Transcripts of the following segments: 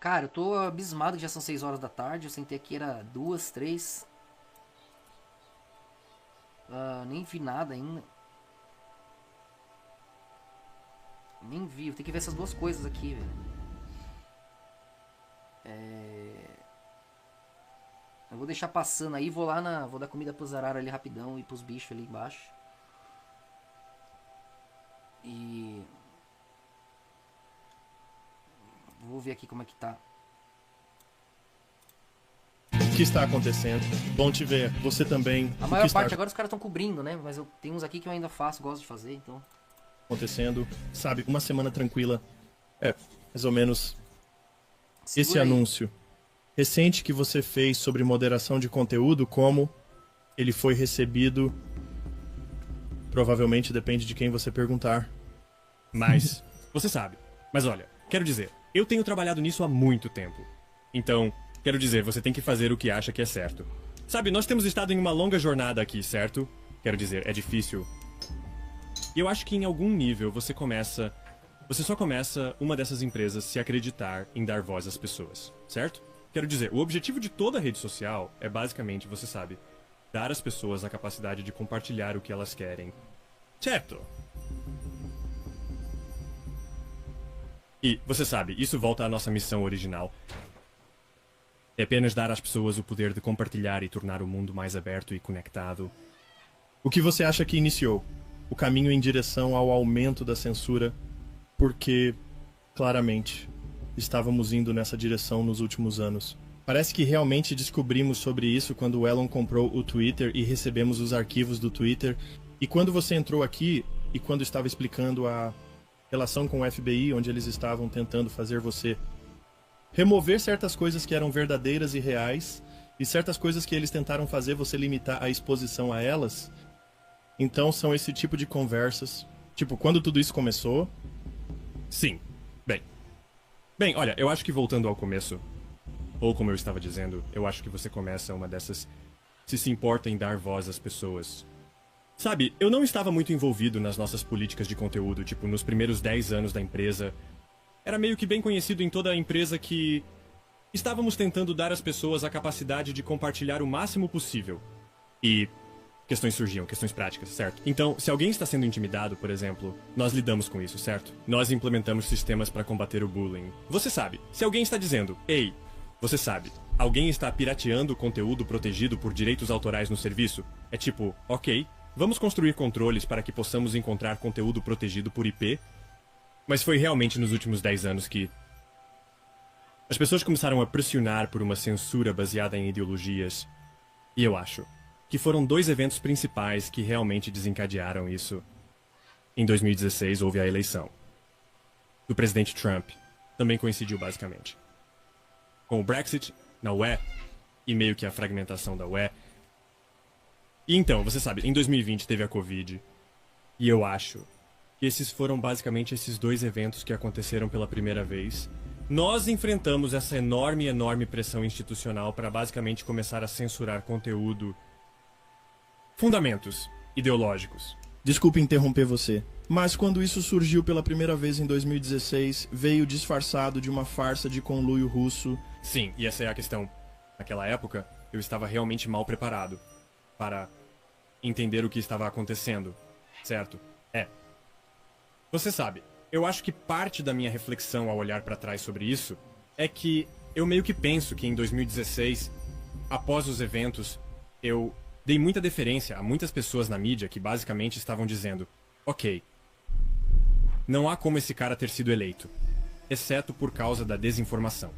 Cara, eu tô abismado que já são 6 horas da tarde. Eu sentei aqui, era 2, 3. Nem vi nada ainda. Nem vi. Eu tenho que ver essas duas coisas aqui, velho. Eu vou deixar passando aí. Vou lá na. Vou dar comida pros araras ali rapidão e pros bichos ali embaixo. E. Vou ver aqui como é que tá. O que está acontecendo? Bom te ver. Você também. A O maior que está parte agora os caras estão cobrindo, né? Mas eu tenho uns aqui que eu ainda faço, gosto de fazer, então. acontecendo? Sabe, uma semana tranquila. Mais ou menos esse Segura aí. anúncio recente que você fez sobre moderação de conteúdo, como ele foi recebido. Provavelmente depende de quem você perguntar. Mas, você sabe. Mas olha, quero dizer, eu tenho trabalhado nisso há muito tempo. Então, quero dizer, você tem que fazer o que acha que é certo. Sabe, nós temos estado em uma longa jornada aqui, certo? Quero dizer, é difícil. E eu acho que em algum nível você só começa uma dessas empresas se acreditar em dar voz às pessoas, certo? Quero dizer, o objetivo de toda rede social é basicamente, você sabe, dar às pessoas a capacidade de compartilhar o que elas querem. Certo? E, você sabe, isso volta à nossa missão original. É apenas dar às pessoas o poder de compartilhar e tornar o mundo mais aberto e conectado. O que você acha que iniciou? O caminho em direção ao aumento da censura? Porque, claramente, estávamos indo nessa direção nos últimos anos. Parece que realmente descobrimos sobre isso quando o Elon comprou o Twitter e recebemos os arquivos do Twitter. E quando você entrou aqui e quando estava explicando a relação com o FBI, onde eles estavam tentando fazer você remover certas coisas que eram verdadeiras e reais e certas coisas que eles tentaram fazer você limitar a exposição a elas. Então são esse tipo de conversas. Tipo, quando tudo isso começou. Sim. Bem, olha, eu acho que voltando ao começo, ou como eu estava dizendo, eu acho que você começa uma dessas se importa em dar voz às pessoas. Sabe, eu não estava muito envolvido nas nossas políticas de conteúdo, tipo, nos primeiros 10 anos da empresa. Era meio que bem conhecido em toda a empresa que estávamos tentando dar às pessoas a capacidade de compartilhar o máximo possível. E questões surgiam, questões práticas, certo? Então, se alguém está sendo intimidado, por exemplo, nós lidamos com isso, certo? Nós implementamos sistemas para combater o bullying. Você sabe, se alguém está dizendo, ei, você sabe, alguém está pirateando conteúdo protegido por direitos autorais no serviço, é tipo, ok, vamos construir controles para que possamos encontrar conteúdo protegido por IP. Mas foi realmente nos últimos 10 anos que as pessoas começaram a pressionar por uma censura baseada em ideologias. E eu acho que foram dois eventos principais que realmente desencadearam isso. Em 2016 houve a eleição do presidente Trump. Também coincidiu basicamente com o Brexit na UE e meio que a fragmentação da UE. E então, você sabe, em 2020 teve a Covid. E eu acho que esses foram basicamente esses dois eventos que aconteceram pela primeira vez. Nós enfrentamos essa enorme pressão institucional para basicamente começar a censurar conteúdo. Fundamentos ideológicos. Desculpe interromper você, mas quando isso surgiu pela primeira vez em 2016, veio disfarçado de uma farsa de conluio russo. Sim, e essa é a questão. Naquela época, eu estava realmente mal preparado para entender o que estava acontecendo, certo? Você sabe, eu acho que parte da minha reflexão ao olhar para trás sobre isso é que eu meio que penso que em 2016, após os eventos, eu dei muita deferência a muitas pessoas na mídia que basicamente estavam dizendo, ok, não há como esse cara ter sido eleito, exceto por causa da desinformação.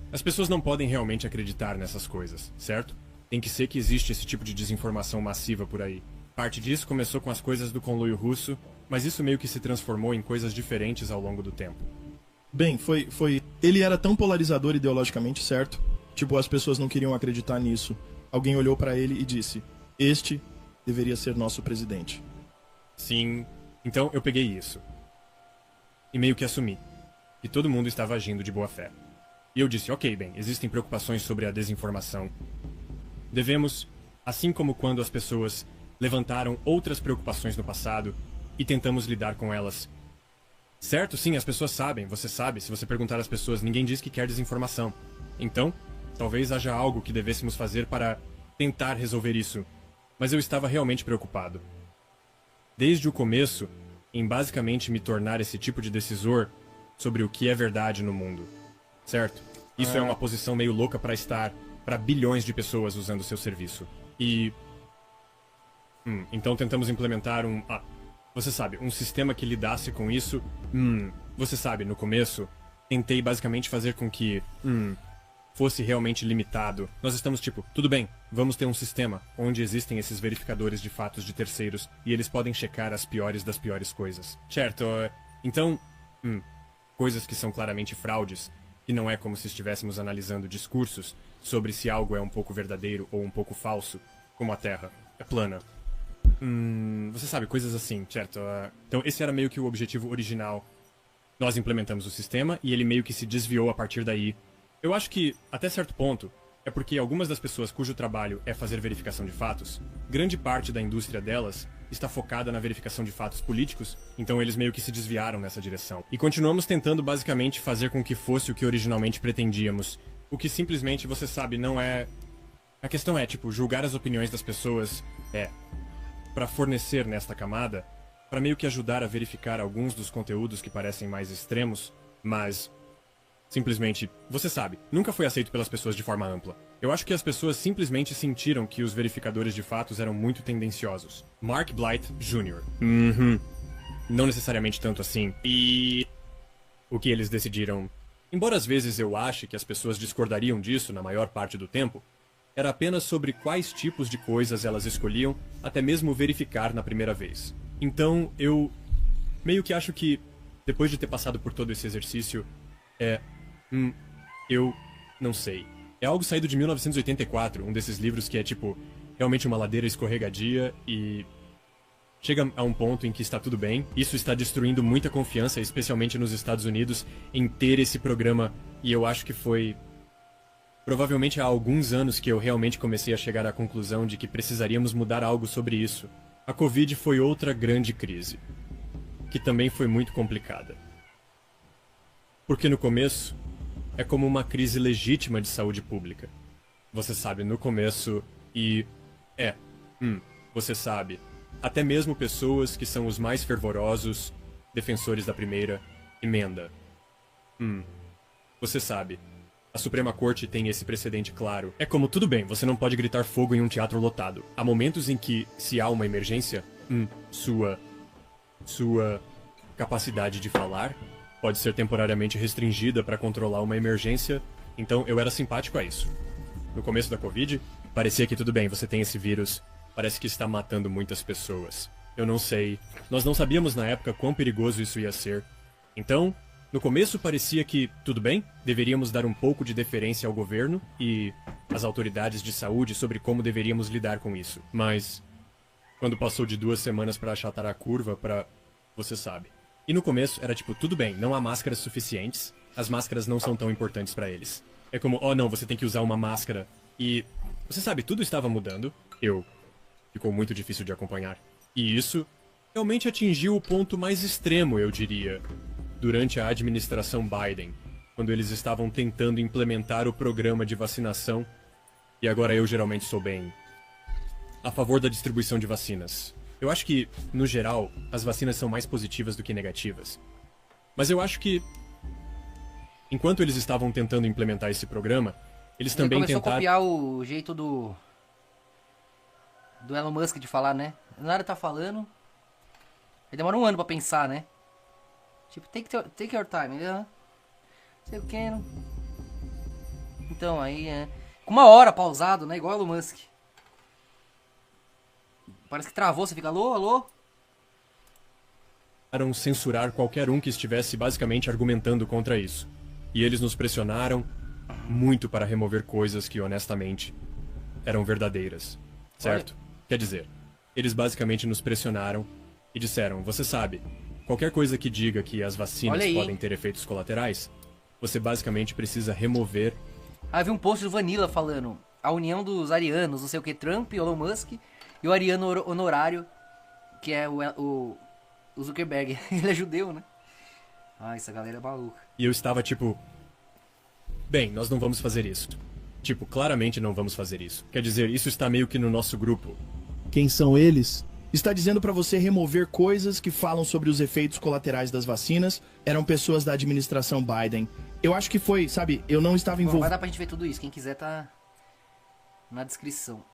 As pessoas não podem realmente acreditar nessas coisas, certo? Tem que ser que existe esse tipo de desinformação massiva por aí. Parte disso começou com as coisas do conluio russo, mas isso meio que se transformou em coisas diferentes ao longo do tempo. Bem, foi. Ele era tão polarizador ideologicamente, certo? Tipo, as pessoas não queriam acreditar nisso. Alguém olhou pra ele e disse: este deveria ser nosso presidente. Sim, então eu peguei isso. E meio que assumi que todo mundo estava agindo de boa fé. E eu disse, ok, bem, existem preocupações sobre a desinformação. Devemos, assim como quando as pessoas levantaram outras preocupações no passado e tentamos lidar com elas Certo, sim, as pessoas sabem, você sabe. Se você perguntar às pessoas, ninguém diz que quer desinformação. Então, talvez haja algo que devêssemos fazer para tentar resolver isso. Mas eu estava realmente preocupado. Desde o começo, em basicamente me tornar esse tipo de decisor sobre o que é verdade no mundo. Certo? Isso é uma posição meio louca para estar para bilhões de pessoas usando o seu serviço. E... então tentamos implementar você sabe, um sistema que lidasse com isso. Você sabe, no começo, tentei basicamente fazer com que, fosse realmente limitado. Nós estamos tipo, tudo bem, vamos ter um sistema onde existem esses verificadores de fatos de terceiros e eles podem checar as piores das piores coisas. Certo, então, coisas que são claramente fraudes, e não é como se estivéssemos analisando discursos sobre se algo é um pouco verdadeiro ou um pouco falso, como a Terra é plana. Você sabe, coisas assim, certo? Então esse era meio que o objetivo original. Nós implementamos o sistema e ele meio que se desviou a partir daí. Eu acho que, até certo ponto, é porque algumas das pessoas cujo trabalho é fazer verificação de fatos, grande parte da indústria delas está focada na verificação de fatos políticos, então eles meio que se desviaram nessa direção. E continuamos tentando basicamente fazer com que fosse o que originalmente pretendíamos. O que simplesmente, você sabe, não é... A questão é, tipo, julgar as opiniões das pessoas para fornecer nesta camada, para meio que ajudar a verificar alguns dos conteúdos que parecem mais extremos, mas simplesmente, você sabe, nunca foi aceito pelas pessoas de forma ampla. Eu acho que as pessoas simplesmente sentiram que os verificadores de fatos eram muito tendenciosos. Mark Blight Jr. Não necessariamente tanto assim. E o que eles decidiram, embora às vezes eu ache que as pessoas discordariam disso na maior parte do tempo, era apenas sobre quais tipos de coisas elas escolhiam, até mesmo verificar na primeira vez. Então, eu meio que acho que, depois de ter passado por todo esse exercício, eu não sei. É algo saído de 1984, um desses livros que é, tipo, realmente uma ladeira escorregadia e... chega a um ponto em que está tudo bem. Isso está destruindo muita confiança, especialmente nos Estados Unidos, em ter esse programa, e eu acho que foi... provavelmente há alguns anos que eu realmente comecei a chegar à conclusão de que precisaríamos mudar algo sobre isso. A Covid foi outra grande crise, que também foi muito complicada. Porque no começo, é como uma crise legítima de saúde pública. Você sabe, no começo, você sabe, até mesmo pessoas que são os mais fervorosos defensores da primeira emenda. Você sabe. A Suprema Corte tem esse precedente claro. É como, tudo bem, você não pode gritar fogo em um teatro lotado. Há momentos em que, se há uma emergência, sua capacidade de falar pode ser temporariamente restringida para controlar uma emergência. Então, eu era simpático a isso. No começo da Covid, parecia que tudo bem, você tem esse vírus, parece que está matando muitas pessoas. Eu não sei. Nós não sabíamos na época quão perigoso isso ia ser. Então... no começo parecia que, tudo bem, deveríamos dar um pouco de deferência ao governo e às autoridades de saúde sobre como deveríamos lidar com isso. Mas, quando passou de 2 semanas para achatar a curva, você sabe. E no começo era tipo, tudo bem, não há máscaras suficientes, as máscaras não são tão importantes para eles. É como, não, você tem que usar uma máscara. E, você sabe, tudo estava mudando. Ficou muito difícil de acompanhar. E isso realmente atingiu o ponto mais extremo, eu diria. Durante a administração Biden, quando eles estavam tentando implementar o programa de vacinação, e agora eu geralmente sou bem a favor da distribuição de vacinas. Eu acho que, no geral, as vacinas são mais positivas do que negativas. Mas eu acho que, enquanto eles estavam tentando implementar esse programa, eles também começou tentaram... a copiar o jeito do Elon Musk de falar, né? Nada tá falando, aí demora um ano pra pensar, né? Tipo, take your time, né? Sei o que, não. Então, aí com 1 hora pausado, né? Igual o Elon Musk. Parece que travou, você fica, alô, alô? censurar qualquer um que estivesse basicamente argumentando contra isso. E eles nos pressionaram muito para remover coisas que, honestamente, eram verdadeiras. Certo? Olha. Quer dizer, eles basicamente nos pressionaram e disseram, você sabe, qualquer coisa que diga que as vacinas podem ter efeitos colaterais, você basicamente precisa remover... Ah, eu vi um post do Vanilla falando a união dos arianos, não sei o que, Trump, Elon Musk, e o ariano honorário, que é o Zuckerberg. Ele é judeu, né? Ah, essa galera é maluca. E eu estava tipo. Bem, nós não vamos fazer isso. Tipo, claramente não vamos fazer isso. Quer dizer, isso está meio que no nosso grupo. Quem são eles? Está dizendo pra você remover coisas que falam sobre os efeitos colaterais das vacinas. Eram pessoas da administração Biden. Eu acho que foi, sabe, eu não estava Bom, vai envolvido. dar pra gente ver tudo isso. Quem quiser tá na descrição.